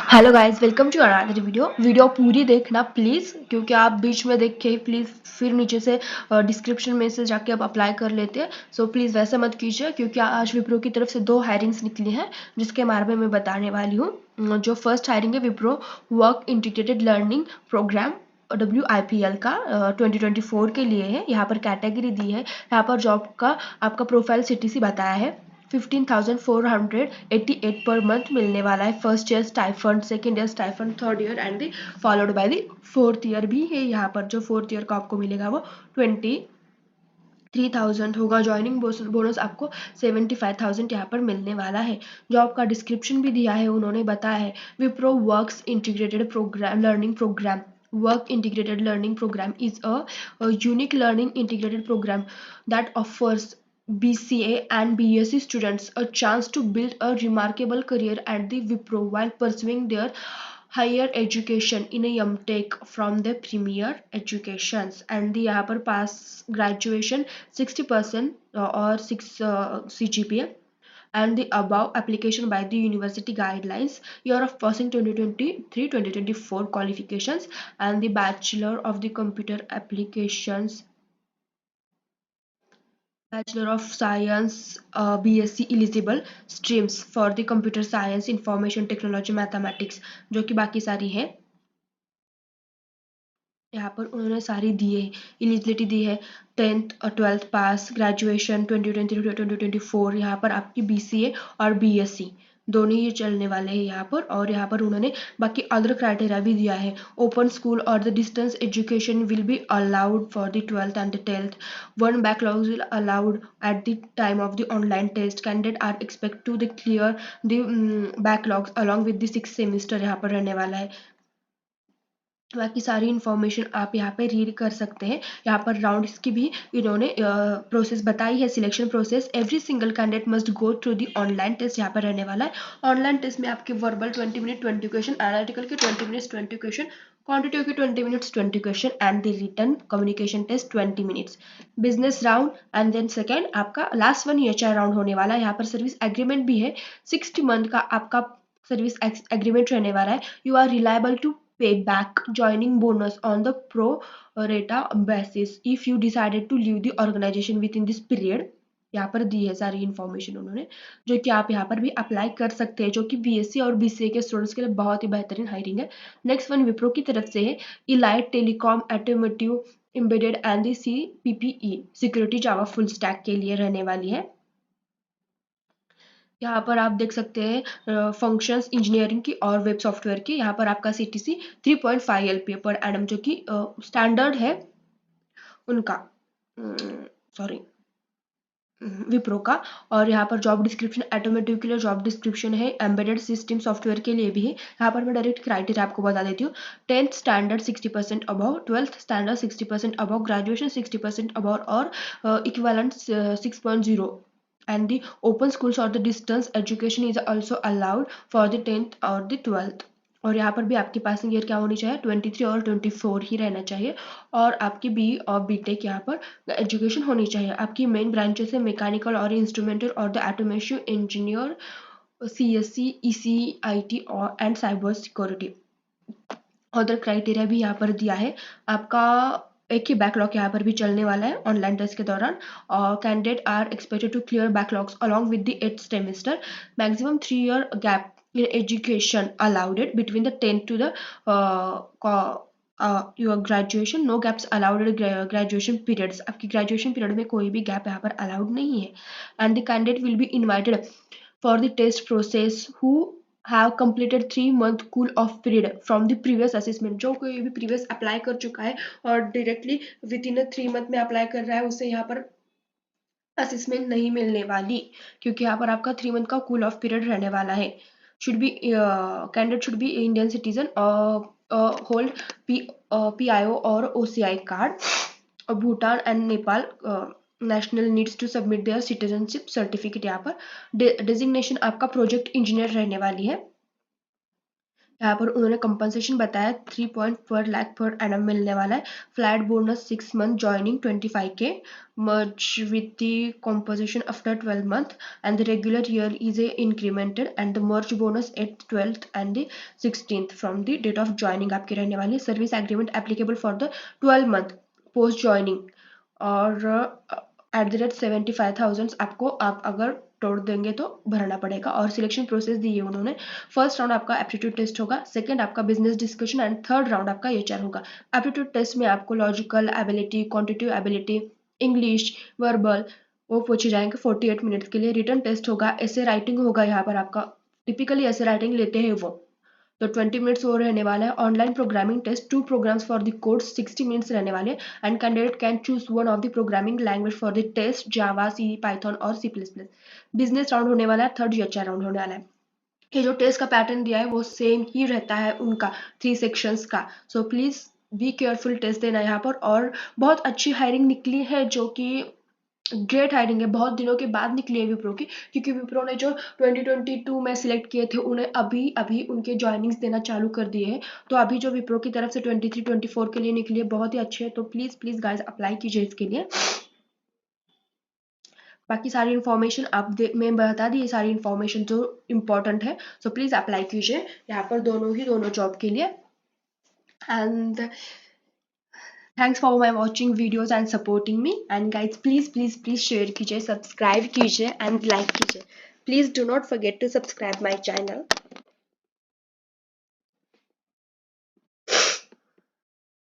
Hello guys, welcome to another video पूरी देखना please, क्योंकि आप बीच में देख के प्लीज़ फिर नीचे से डिस्क्रिप्शन में से जाके आप अप्लाई कर लेते हैं। सो प्लीज़ वैसा मत कीजिए, क्योंकि आज विप्रो की तरफ से 2 हायरिंग्स निकली हैं जिसके बारे में मैं बताने वाली हूँ। जो फर्स्ट हायरिंग है Wipro work integrated learning program WIPL का 2024 के लिए है। यहाँ पर कैटेगरी दी है, यहाँ पर जॉब का आपका प्रोफाइल CTC बताया है। 15,488 पर मंथ मिलने वाला है। First year stipend, second year stipend, third year and the followed by the fourth year भी है। यहाँ पर जो फोर्थ ईयर का आपको मिलेगा वो 23,000 होगा। ज्वाइनिंग बोनस आपको 75,000 यहाँ पर मिलने वाला है। जॉब का डिस्क्रिप्शन भी दिया है, उन्होंने बताया है Wipro works integrated program learning program. Work Integrated Learning Program is a unique learning integrated program that offers BCA and BSc students a chance to build a remarkable career at the Wipro while pursuing their higher education in a MTech from the premier educations. And the यहाँ पर pass graduation 60% or 6 CGPA and the above application by the university guidelines, year of passing 2023-2024 qualifications, and the bachelor of the computer applications, Bachelor of Science, BSc eligible streams for the computer science, information technology, mathematics, जो कि बाकी सारी है। यहाँ पर उन्होंने सारी दी है, एलिजिबिलिटी दी है 10th और 12th पास, ग्रेजुएशन 2023-2024, यहाँ पर आपकी BCA और BSc दोनों ही चलने वाले हैं यहाँ पर। और यहाँ पर उन्होंने बाकी अदर क्राइटेरिया भी दिया है। ओपन स्कूल और the distance education will be allowed for the 12th and the 10th. One backlog will allowed at the time of the online test. Candidates are expected to the clear the backlogs along with the 6th semester यहाँ पर रहने वाला है। बाकी सारी information आप यहाँ पे रीड कर सकते हैं। यहाँ पर राउंड्स की भी इन्होंने प्रोसेस बताई है, selection process. Every single candidate must go through the online test यहाँ पर रहने वाला है। ऑनलाइन टेस्ट में आपके वर्बल 20 मिनट 20 क्वेश्चन, एनालिटिकल के 20 मिनट्स 20 क्वेश्चन, क्वांटिटिव के 20 minutes 20 question and the written communication test 20 minutes. Business round and then second आपका लास्ट वन HR राउंड होने वाला है। यहाँ पर सर्विस एग्रीमेंट भी है, 60 मंथ का आपका सर्विस एग्रीमेंट रहने वाला है। You are reliable to pay back joining bonus on the pro rata basis if you decided to leave the organization within this period. यहाँ पर दी है सारी इन्फॉर्मेशन उन्होंने, जो कि आप यहाँ पर भी अप्लाई कर सकते हैं, जो कि BSc और BCA के स्टूडेंट्स के लिए बहुत ही बेहतरीन हायरिंग है। नेक्स्ट वन विप्रो की तरफ से है elite telecom automotive embedded and the CPPE security Java full stack के लिए रहने वाली है। यहाँ पर आप देख सकते हैं फंक्शंस इंजीनियरिंग की और वेब सॉफ्टवेयर की। यहाँ पर आपका CTC 3.5 LPA पर एनम जो कि स्टैंडर्ड है उनका, सॉरी विप्रो का। और यहाँ पर जॉब डिस्क्रिप्शन ऑटोमेटिव के लिए जॉब डिस्क्रिप्शन है, एम्बेडेड सिस्टम सॉफ्टवेयर के लिए भी है। यहाँ पर मैं डायरेक्ट क्राइटेरिया आपको बता देती हूँ। 10th standard 60% above, 12th standard 60% above, graduation 60% above और equivalent 6.0 and the open schools or the distance education is also allowed for the 10th or the 12th. और यहाँ पर भी आपकी पासिंग ईयर क्या होनी चाहिए, 23 और 24 ही रहना चाहिए। और आपकी BE और BTech यहाँ पर एजुकेशन होनी चाहिए। आपकी मेन ब्रांचेस है मैकेनिकल और इंस्ट्रूमेंटल और the automation engineer, CSC, ECIT और and cyber security. Other criteria भी यहाँ पर दिया है। आपका एक ही बैकलॉग यहाँ पर भी चलने वाला है ऑनलाइन टेस्ट के दौरान। और candidate are expected to clear backlogs along with the 8th semester. Maximum 3 year gap in education allowed it between the 10th to the your graduation. No gaps allowed at graduation periods. आपकी graduation period में कोई भी gap यहाँ पर allowed नहीं है। And the candidate will be invited for the test process who have completed 3 month cool off period from the previous assessment. जो कोई भी previous अप्लाई कर चुका है और डायरेक्टली विद इन 3 month में अप्लाई कर रहा है, उसे यहाँ पर असेसमेंट नहीं मिलने वाली, क्योंकि यहाँ पर आपका 3 month का कूल ऑफ पीरियड रहने वाला है। Should be candidate should be Indian citizen, hold PIO और OCI card. Bhutan and Nepal national needs to submit their citizenship certificate. यहाँ पर डेजिग्नेशन आपका प्रोजेक्ट इंजीनियर रहने वाली है। यहाँ पर उन्होंने कंपनसेशन बताया 3.4 लाख पर एनम मिलने वाला है, flat bonus 6 month joining 25K, merge with the composition after 12 month and the regular year is a incremented and the merge bonus at 12th and the 16th from the date of joining आपके रहने वाले। Service agreement applicable for the 12 month post joining और at the rate 75,000 आपको आप अगर तोड़ देंगे तो भरना पड़ेगा। और सिलेक्शन प्रोसेस दी है उन्होंने, फर्स्ट राउंड आपका एप्टीट्यूड टेस्ट होगा, सेकंड आपका business discussion and third round आपका एचआर होगा। एप्टीट्यूड टेस्ट में आपको logical ability, quantitative ability, English, verbal वो पूछे जाएंगे 48 मिनट्स के लिए। रिटन टेस्ट होगा, ऐसे राइटिंग होगा, यहाँ पर आपका टिपिकली ऐसे राइटिंग लेते हैं वो, तो 20 मिनट्स वो रहने वाला है। Online programming test, 2 programs for the course 60 minutes रहने वाले हैं and candidate can choose one of the programming language for the test, Java, C, Python और C++। बिजनेस राउंड होने वाला है, थर्ड एचआर राउंड होने वाला है। ये जो टेस्ट का पैटर्न दिया है वो सेम ही रहता है उनका 3 सेक्शंस का, so please be careful test देना यहाँ पर। और बहुत अच्छी हायरिंग निकली है, जो कि ग्रेट हायरिंग है, बहुत दिनों के बाद निकली है विप्रो की, क्योंकि विप्रो ने जो 2022 में सिलेक्ट किए थे उन्हें अभी अभी उनके ज्वाइनिंग्स देना चालू कर दिए हैं। तो अभी जो विप्रो की तरफ से 23-24 के लिए निकली है बहुत ही अच्छी है, तो प्लीज प्लीज गाइस अप्लाई कीजिए इसके लिए। बाकी सारी इन्फॉर्मेशन मैं बता दी, ये सारी इन्फॉर्मेशन जो इम्पोर्टेंट है, सो प्लीज अप्लाई कीजिए यहाँ पर दोनों जॉब के लिए। And thanks for my watching videos and supporting me and guys please please please share कीजिए, सब्सक्राइब कीजिए एंड लाइक कीजिए। Please do not forget to subscribe my channel.